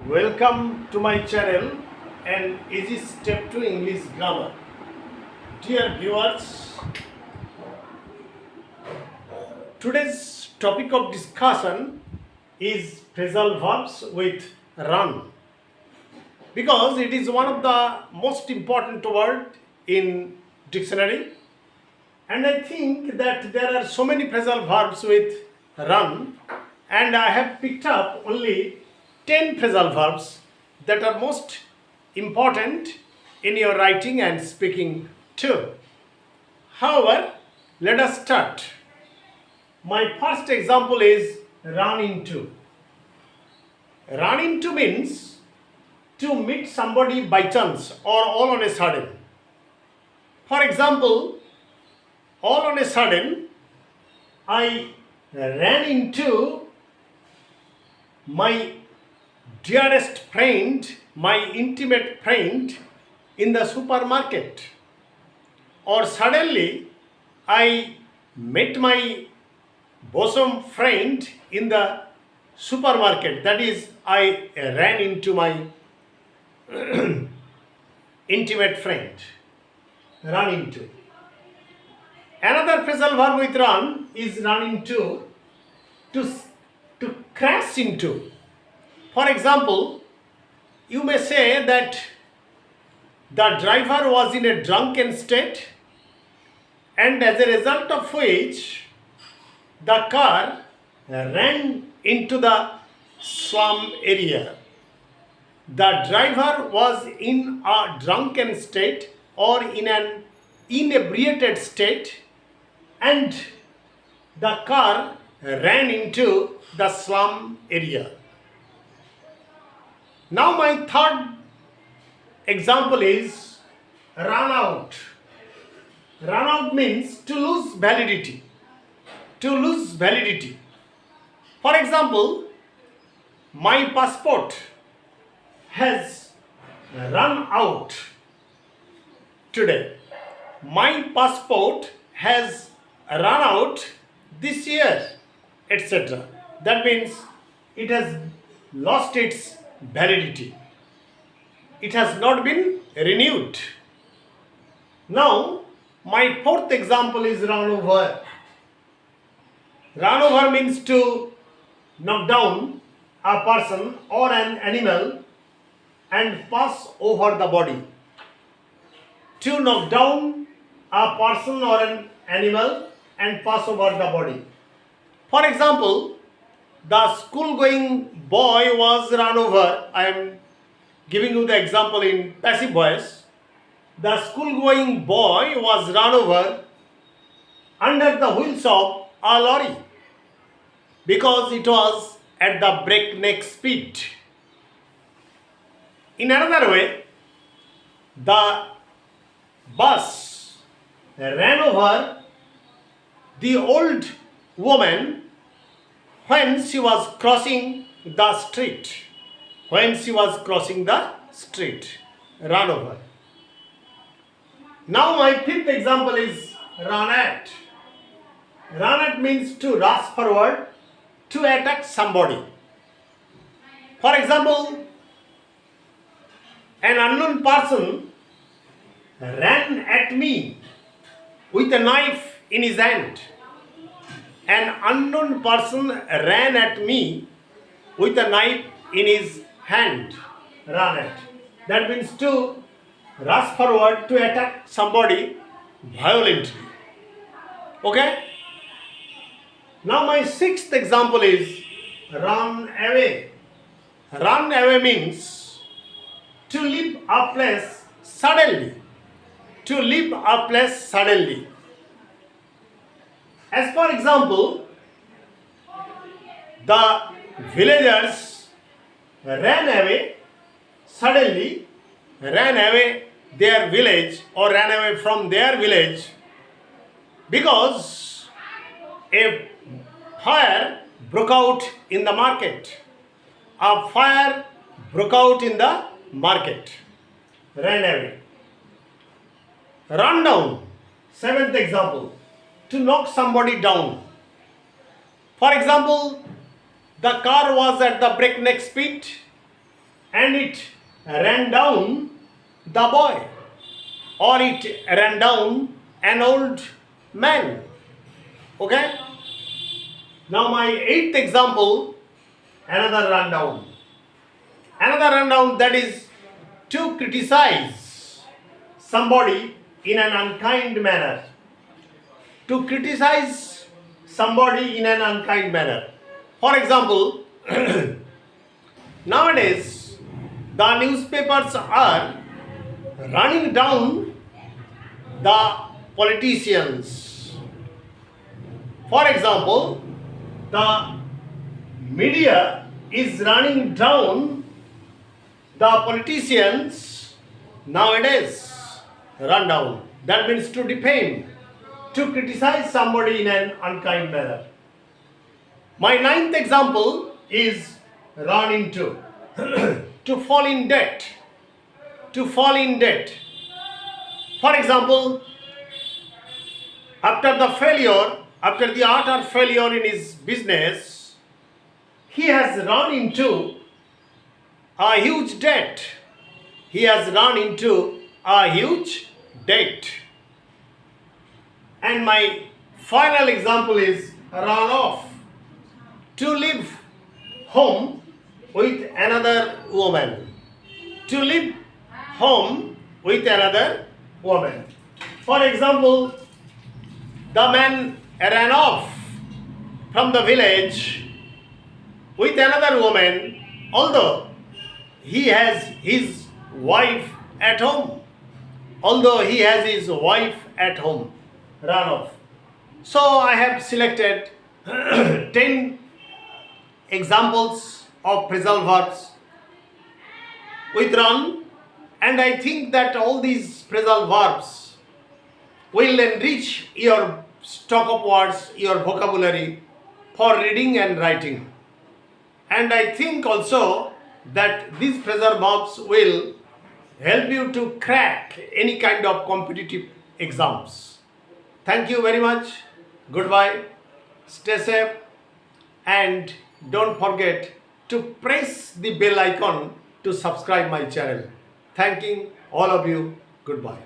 Welcome to my channel, An Easy Step to English Grammar. Dear viewers, today's topic of discussion is phrasal verbs with run, because it is one of the most important word in dictionary, and I think that there are so many phrasal verbs with run, and I have picked up only 10 phrasal verbs that are most important in your writing and speaking too. However, let us start. My first example is run into. Run into means to meet somebody by chance or all on a sudden. For example, all on a sudden, I ran into my dearest friend, my intimate friend in the supermarket. Or suddenly, I met my bosom friend in the supermarket. That is, I ran into my intimate friend. Run into. Another phrasal verb with run is run into, to crash into. For example, you may say that the driver was in a drunken state, and as a result of which the car ran into the slum area. The driver was in a drunken state or in an inebriated state, and the car ran into the slum area. Now my third example is run out. Run out means to lose validity. To lose validity. For example, my passport has run out today. My passport has run out this year, etc. That means it has lost its validity. It has not been renewed. Now, my fourth example is run over. Run over means to knock down a person or an animal and pass over the body. To knock down a person or an animal and pass over the body. For example, the school-going boy was run over. I am giving you the example in passive voice. The school-going boy was run over under the wheels of a lorry because it was at the breakneck speed. In another way, the bus ran over the old woman when she was crossing the street. When she was crossing the street. Run over. Now my fifth example is run at. Run at means to rush forward to attack somebody. For example, an unknown person ran at me with a knife in his hand. An unknown person ran at me with a knife in his hand. Run at. That means to rush forward to attack somebody violently. Okay? Now my sixth example is run away. Run away means to leave a place suddenly. To leave a place suddenly. As for example, the villagers ran away suddenly, ran away their village or ran away from their village because a fire broke out in the market. A fire broke out in the market. Ran away. Run down. Seventh example. To knock somebody down. For example, the car was at the breakneck speed and it ran down the boy, or it ran down an old man. Okay? Now my eighth example, another rundown. Another rundown, that is to criticize somebody in an unkind manner. To criticize somebody in an unkind manner. For example, nowadays the newspapers are running down the politicians. For example, the media is running down the politicians nowadays. Run down. That means to defame, to criticize somebody in an unkind manner. My ninth example is run into. To fall in debt. To fall in debt. For example, after the utter failure in his business, he has run into a huge debt. He has run into a huge debt. And my final example is run off. To leave home with another woman. To leave home with another woman. For example, the man ran off from the village with another woman, although he has his wife at home. Although he has his wife at home. Run off. So I have selected 10 examples of phrasal verbs with run, and I think that all these phrasal verbs will enrich your stock of words, your vocabulary for reading and writing. And I think also that these phrasal verbs will help you to crack any kind of competitive exams. Thank you very much. Goodbye. Stay safe, and don't forget to press the bell icon to subscribe my channel. Thanking all of you. Goodbye.